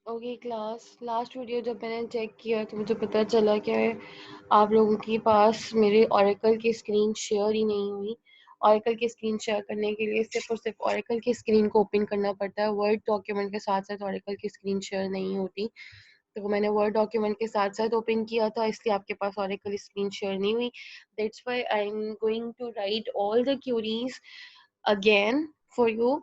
Okay class, last video जब मैंने check किया तो मुझे पता चला कि आप लोगों के पास मेरे ओरेकल की स्क्रीन शेयर ही नहीं हुई। ओरेकल की स्क्रीन शेयर करने के लिए सिर्फ और सिर्फ ओरेकल की स्क्रीन को ओपन करना पड़ता है, वर्ड डॉक्यूमेंट के साथ साथ ओरेकल की स्क्रीन शेयर नहीं होती। तो मैंने वर्ड डॉक्यूमेंट के साथ साथ ओपन किया था, इसलिए आपके पास ओरेकल स्क्रीन शेयर नहीं हुई। That's why I am going to write all the queries again for you,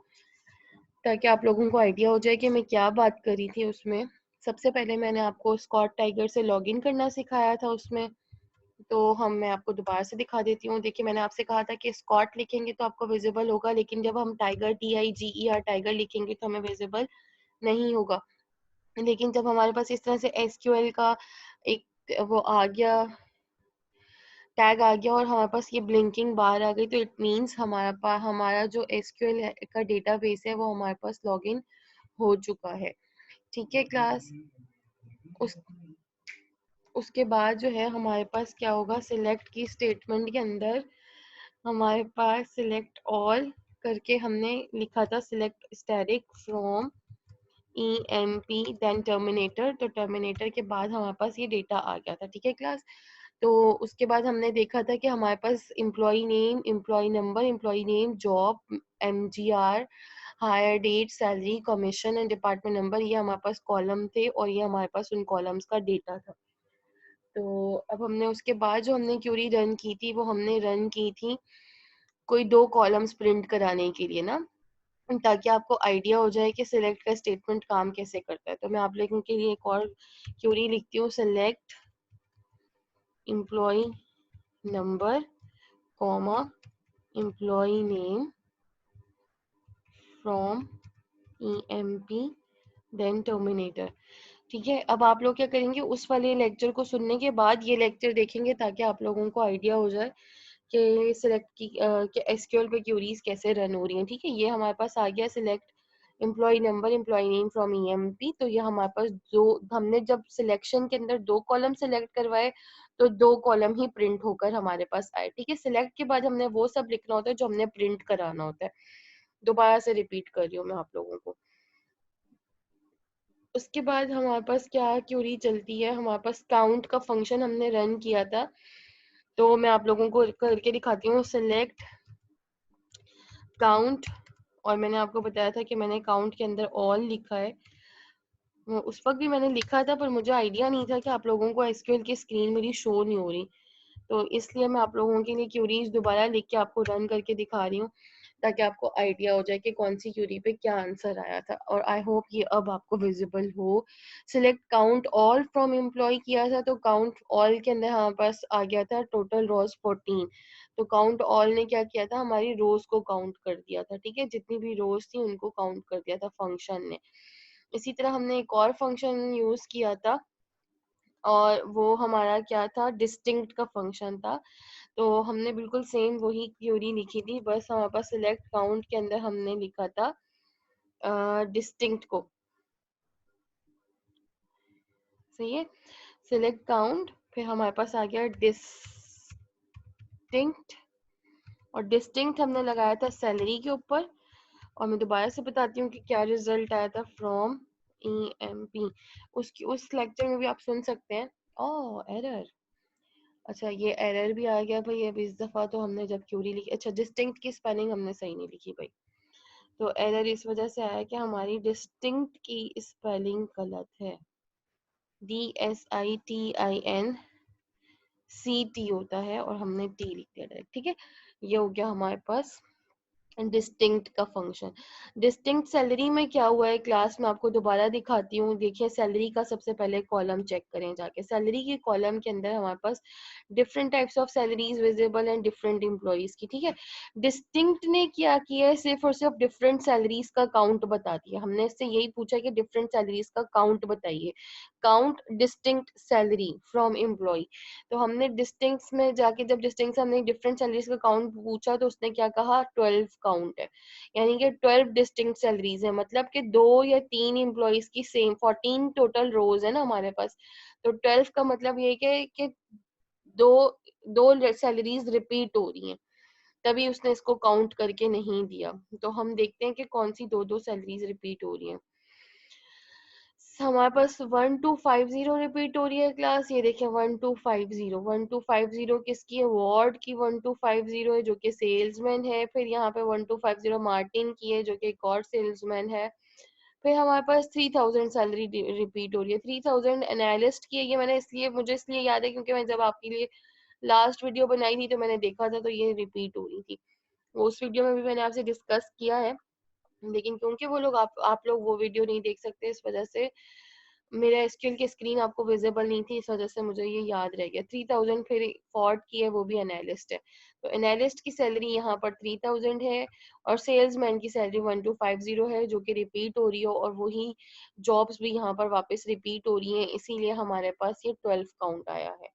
ताकि आप लोगों को आइडिया हो जाए कि मैं क्या बात करी थी उसमें। सबसे पहले मैंने आपको स्कॉट टाइगर से लॉगिन करना सिखाया था उसमें। तो मैं आपको दोबारा से दिखा देती हूँ। देखिए, मैंने आपसे कहा था कि स्कॉट लिखेंगे तो आपको विजिबल होगा, लेकिन जब हम टाइगर TIGER टाइगर लिखेंगे तो हमें विजिबल नहीं होगा। लेकिन जब हमारे पास इस तरह से SQL का एक वो आ गया, टैग आ गया और हमारे पास ये ब्लिंकिंग बार आ गई, तो इट मीन्स हमारा जो SQL का डेटाबेस है वो हमारे पास लॉगिन हो चुका है। ठीक है क्लास। उस उसके बाद जो है हमारे पास क्या होगा, सिलेक्ट की स्टेटमेंट के अंदर हमारे पास सिलेक्ट ऑल करके हमने लिखा था select static from EMP then terminator. तो टर्मिनेटर के बाद हमारे पास ये डेटा आ गया था। ठीक है क्लास। तो उसके बाद हमने देखा था कि हमारे पास employee name, employee number, employee name, job, MGR, hire date, salary, commission and department number, ये हमारे पास कॉलम थे और ये हमारे पास उन कॉलम्स का डेटा था। तो अब हमने उसके बाद जो हमने क्यूरी रन की थी वो हमने रन की थी कोई 2 कॉलम्स प्रिंट कराने के लिए ना, ताकि आपको आइडिया हो जाए कि सिलेक्ट का स्टेटमेंट काम कैसे करता है। तो मैं आप लोगों के लिए एक और क्यूरी लिखती हूँ, select employee number comma employee name from EMP then terminator. ठीक है। अब आप लोग क्या करेंगे, उस वाले लेक्चर को सुनने के बाद ये लेक्चर देखेंगे ताकि आप लोगों को आइडिया हो जाए कि सिलेक्ट की कि SQL पे क्यूरीज कैसे रन हो रही हैं। ठीक है। ये हमारे पास आ गया select employee number, employee name from EMP। तो ये हमारे पास जो हमने जब सिलेक्शन के अंदर 2 कॉलम सिलेक्ट करवाए तो 2 कॉलम ही प्रिंट होकर हमारे पास आए। ठीक है। सिलेक्ट के बाद हमने वो सब लिखना होता है जो हमने प्रिंट कराना होता है। दोबारा से रिपीट कर रही हूँ मैं आप लोगों को। उसके बाद हमारे पास क्या क्यूरी चलती है, हमारे पास काउंट का फंक्शन हमने रन किया था। तो मैं आप लोगों को करके दिखाती हूँ, सिलेक्ट काउंट। और मैंने आपको बताया था कि मैंने काउंट के अंदर ऑल लिखा है। उस वक्त भी मैंने लिखा था पर मुझे आइडिया नहीं था कि आप लोगों को SQL की स्क्रीन मेरी शो नहीं हो रही, तो इसलिए मैं आप लोगों के लिए क्यूरीज दोबारा लिख के आपको रन करके दिखा रही हूँ ताकि आपको आइडिया हो जाए कि कौन सी क्यूरी पे क्या आंसर आया था। और आई होप ये अब आपको विजिबल हो। Select count all from employ किया था तो काउंट ऑल के अंदर हमारे पास आ गया था टोटल रोज 14। तो काउंट ऑल ने क्या किया था, हमारी रोज को काउंट कर दिया था। ठीक है। जितनी भी रोज थी उनको काउंट कर दिया था फंक्शन ने। इसी तरह हमने एक और फंक्शन यूज किया था और वो हमारा क्या था, डिस्टिंक्ट का फंक्शन था। तो हमने बिल्कुल सेम वही क्यूरी लिखी थी, बस हमारे पास सिलेक्ट काउंट के अंदर हमने लिखा था डिस्टिंक्ट को। सही है। सिलेक्ट काउंट, फिर हमारे पास आ गया डिस्टिंक्ट, और डिस्टिंक्ट हमने लगाया था सैलरी के ऊपर। और मैं दोबारा से बताती हूँ कि क्या रिजल्ट आया था, फ्रॉम EMP। उस लेक्चर में भी आप सुन सकते हैं। ओह एरर, अच्छा ये एरर भी आ गया भाई। अब इस दफा तो हमने जब क्यूरी लिखी, अच्छा डिस्टिंक्ट की स्पेलिंग हमने सही नहीं लिखी भाई। तो एरर इस वजह से आया कि हमारी डिस्टिंक्ट की स्पेलिंग गलत है। DSITINCT होता है और हमने T लिख दिया डायरेक्ट। ठीक है। ये हो गया हमारे पास डिस्टिंक्ट का फंक्शन। डिस्टिंक्ट सैलरी में क्या हुआ है क्लास में आपको दोबारा दिखाती हूँ। देखिए सैलरी का सबसे पहले कॉलम चेक करें जाके। सैलरी के कॉलम के अंदर हमारे पास different types of salaries visible and different employees की। ठीक है। डिस्टिंक्ट ने क्या किया है, सिर्फ और सिर्फ डिफरेंट सैलरीज का काउंट बता दिया। हमने इससे यही पूछा कि डिफरेंट सैलरीज का काउंट बताइए, count distinct salary from employ. तो हमने डिस्टिंक्ट में जाके जब डिस्टिंक्ट से हमने डिफरेंट सैलरीज का काउंट पूछा तो उसने क्या कहा, 12 काउंट है। यानी कि 12 डिस्टिंक्ट सैलरीज है, मतलब कि 2 या 3 एम्प्लॉइज की सेम 14 टोटल रोज है ना हमारे पास। तो 12 का मतलब ये कि दो दो सैलरीज रिपीट हो रही हैं, तभी उसने इसको काउंट करके नहीं दिया। तो हम देखते हैं कि कौन सी दो दो सैलरीज रिपीट हो रही हैं। हमारे पास 1250 रिपीट हो रही है क्लास। ये देखिए 1250 किसकी है? वॉर्ड की 1250 है जो कि सेल्समैन है। फिर यहाँ पे 1250 मार्टिन की है जो कि एक और सेल्समैन है। फिर हमारे पास 3000 सैलरी रिपीट हो रही है। 3000 एनालिस्ट की है। ये मैंने इसलिए मुझे इसलिए याद है क्योंकि मैं जब आपके लिए लास्ट वीडियो बनाई थी तो मैंने देखा था, तो ये रिपीट हो रही थी। उस वीडियो में भी मैंने आपसे डिस्कस किया है, लेकिन क्योंकि वो लोग आप लोग वो वीडियो नहीं देख सकते, इस वजह से मेरा एसक्यूएल की स्क्रीन आपको विजिबल नहीं थी, इस वजह से मुझे ये याद रह गया। 3000 फिर फोर्ड की है, वो भी एनालिस्ट है। तो एनालिस्ट की सैलरी यहाँ पर 3000 है और सेल्समैन की सैलरी 1250 है जो कि रिपीट हो रही हो, और वही जॉब्स भी यहाँ पर वापस रिपीट हो रही हैं, इसीलिए हमारे पास ये 12 काउंट आया है।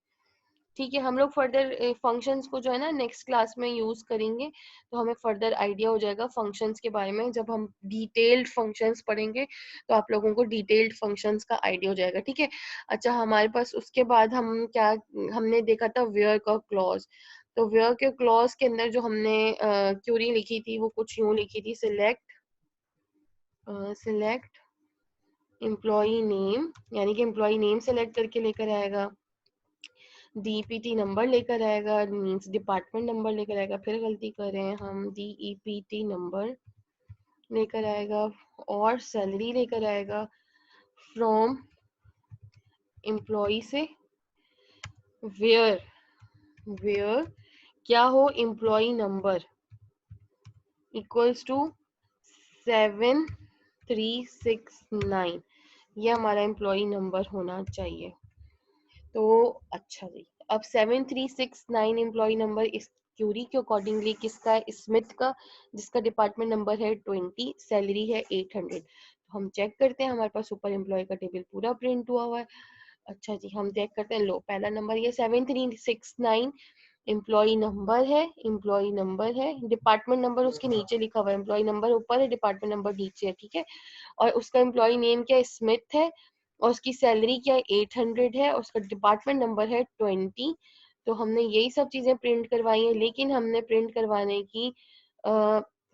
ठीक है, हम लोग फर्दर फंक्शंस को जो है ना नेक्स्ट क्लास में यूज करेंगे, तो हमें फर्दर आइडिया हो जाएगा फंक्शंस के बारे में। जब हम डिटेल्ड फंक्शंस पढ़ेंगे तो आप लोगों को डिटेल्ड फंक्शंस का आइडिया हो जाएगा। ठीक है। अच्छा, हमारे पास उसके बाद हम क्या हमने देखा था? वेयर का क्लॉज। तो वेयर के क्लॉज के अंदर जो हमने क्यूरी लिखी थी वो कुछ यूं लिखी थी, सिलेक्ट एम्प्लॉई नेम, यानी कि एम्प्लॉई नेम सेलेक्ट करके लेकर आएगा, डीईपीटी नंबर लेकर आएगा, मींस डिपार्टमेंट नंबर लेकर आएगा। फिर गलती कर रहे हैं हम, डीईपीटी नंबर लेकर आएगा और सैलरी लेकर आएगा फ्रॉम एम्प्लॉय से। वेयर वेयर क्या हो? एम्प्लॉय नंबर इक्वल्स टू 7369, ये हमारा एम्प्लॉय नंबर होना चाहिए। तो अच्छा जी, अब 7369 एम्प्लॉय नंबर इस क्यूरी के अकॉर्डिंगली किसका है? स्मिथ का, जिसका डिपार्टमेंट नंबर है 20, सैलरी है 800। तो हम चेक करते हैं, हमारे पास सुपर एम्प्लॉय का टेबल पूरा प्रिंट हुआ है। अच्छा जी, हम चेक करते हैं। लो, पहला नंबर ये 7369 एम्प्लॉय नंबर है, डिपार्टमेंट नंबर उसके नीचे लिखा हुआ है, एम्प्लॉय नंबर ऊपर है, डिपार्टमेंट नंबर नीचे है। ठीक है। और उसका एम्प्लॉय नेम क्या है? स्मिथ है। और उसकी सैलरी क्या है? 800 है। और उसका डिपार्टमेंट नंबर है 20। तो हमने यही सब चीजें प्रिंट करवाई है, लेकिन हमने प्रिंट करवाने की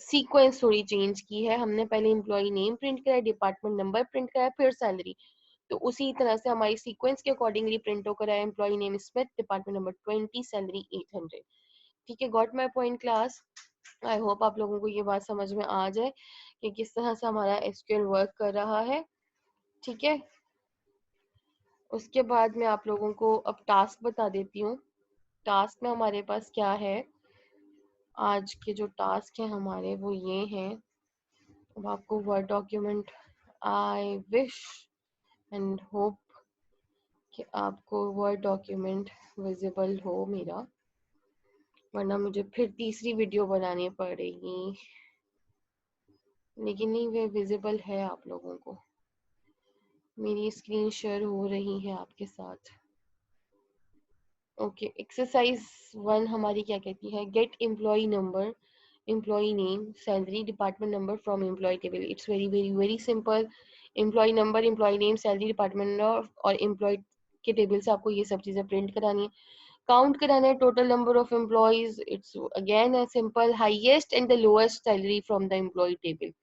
सीक्वेंस थोड़ी चेंज की है। हमने पहले एम्प्लॉय नेम प्रिंट कराया, डिपार्टमेंट नंबर प्रिंट कराया, फिर सैलरी। तो उसी तरह से हमारी सीक्वेंस के अकॉर्डिंगली प्रिंट होकर आया, employee name Smith, department number 20, salary 800। ठीक है, got my point class? I hope आप लोगों को ये बात समझ में आ जाए कि किस तरह से हमारा एसक्यूएल वर्क कर रहा है। ठीक है। उसके बाद मैं आप लोगों को अब टास्क बता देती हूँ। टास्क में हमारे पास क्या है? आज के जो टास्क हैं हमारे वो ये हैं। अब आपको word document, I wish and hope कि आपको वर्ड डॉक्यूमेंट विजिबल हो मेरा, वरना मुझे फिर तीसरी वीडियो बनानी पड़ेगी। लेकिन नहीं, वे विजिबल है आप लोगों को, मेरी स्क्रीन शेयर हो रही है आपके साथ। ओके, एक्सरसाइज 1 हमारी क्या कहती है? Get employee number, employee name, salary, department number from employee table. It's very very very simple. Employee number, employee name, salary, department number और एम्प्लॉय के टेबल से आपको ये सब चीजें प्रिंट करानी है। काउंट कराना है total number of employees. It's again a simple, highest and the lowest salary from the employee table.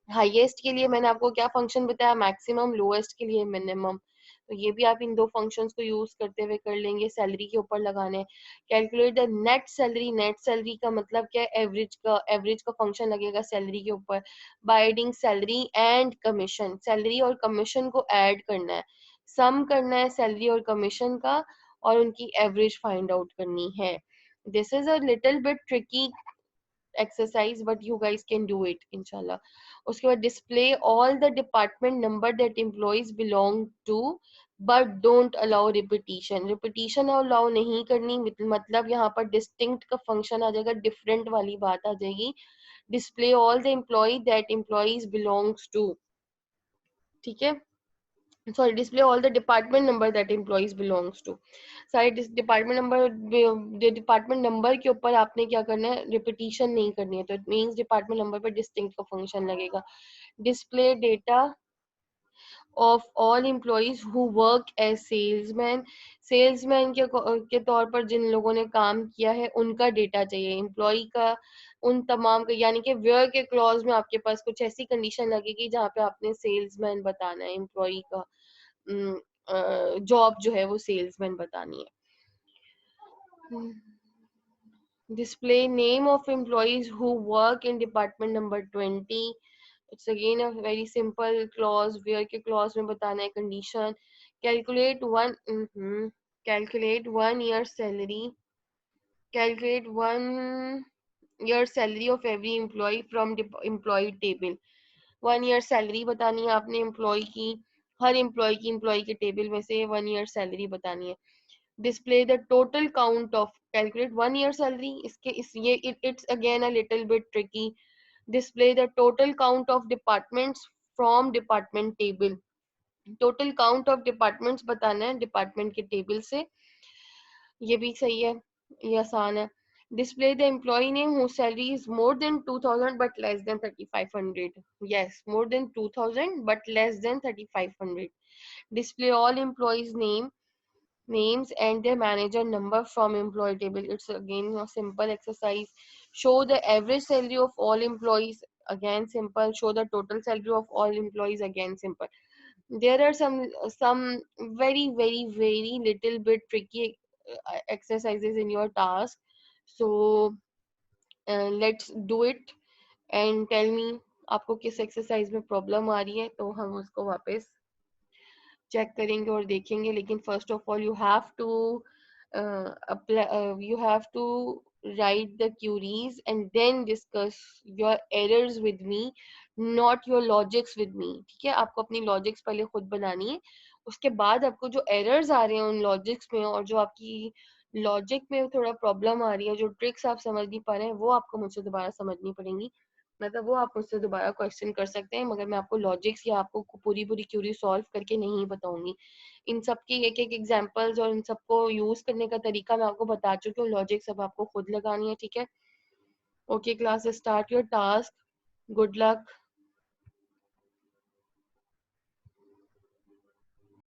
Highest के लिए मैंने आपको क्या फंक्शन बताया? मैक्सिमम। लोएस्ट के लिए मिनिमम। तो ये भी आप इन दो फंक्शंस को यूज करते हुए कर लेंगे। सैलरी के ऊपर लगाने, calculate the net salary. Net salary का मतलब क्या है? एवरेज का फंक्शन लगेगा सैलरी के ऊपर, by adding salary and commission. Salary और कमीशन को ऐड करना है, सम करना है सैलरी और कमीशन का, और उनकी एवरेज फाइंड आउट करनी है। This is a little bit tricky exercise, but you guys can do it inshallah. उसके बाद display all the department number that employees belong to but don't allow repetition allow नहीं करनी, मतलब यहाँ पर distinct का function आ जाएगा, different वाली बात आ जाएगी। display all the employee that employees belongs to, ठीक है, sorry, display all the department number that employees belongs to. सारे डिपार्टमेंट नंबर के ऊपर आपने क्या करना है? रिपीटिशन नहीं करनी है, तो इट मींस डिपार्टमेंट नंबर पर डिस्टिंक्ट का फंक्शन लगेगा। Display data of all employees who work as salesman. Salesman के तौर पर जिन लोगों ने काम किया है उनका डेटा चाहिए, एम्प्लॉय का उन तमाम का, यानी कि वेयर के क्लॉज में आपके पास कुछ ऐसी कंडीशन लगेगी जहाँ पे आपने सेल्समैन बताना है, एम्प्लॉय का जॉब जो है वो सेल्समैन बतानी है। Display name of employees who work in department number 20. It's again a very simple clause where के clause में बताना है condition. Calculate calculate 1 year salary. Calculate 1 year salary of every employee from employee table. 1 year salary बतानी है आपने employee की, हर employee के table में से 1 year salary बतानी है. Display the total count of, calculate 1 year salary, इसके इस ये it's again a little bit tricky. Display the total count of departments from department table. Total count of departments बताना है department के table से, ये भी सही है, ये आसान है. Display the employee name whose salary is more than 2000 but less than 3500. Yes, more than 2000 but less than 3500. Display all employees names and their manager number from employee table. It's again a simple exercise. Show the average salary of all employees, again simple. Show the total salary of all employees, again simple. There are some very little bit tricky exercises in your task, so let's do it and tell me आपको किस exercise में problem आ रही है, तो हम उसको वापस check करेंगे और देखेंगे. लेकिन first of all you have to write the queries and then discuss your errors with me, not your logics with me. ठीक है, आपको अपनी लॉजिक्स पहले खुद बनानी है, उसके बाद आपको जो एरर्स आ रहे हैं उन लॉजिक्स में, और जो आपकी लॉजिक में थोड़ा प्रॉब्लम आ रही है, जो ट्रिक्स आप समझ नहीं पा रहे हैं, वो आपको मुझसे दोबारा समझनी पड़ेंगी. मतलब वो आप मुझसे दोबारा क्वेश्चन कर सकते हैं, मगर मैं आपको लॉजिक्स या आपको पूरी पूरी क्यूरी सॉल्व करके नहीं बताऊंगी. इन सब की एक एक एग्जांपल्स और इन सबको यूज करने का तरीका मैं आपको बता चुकी हूँ. लॉजिक सब आपको खुद लगानी है. ठीक है, okay class, start your task. Good luck.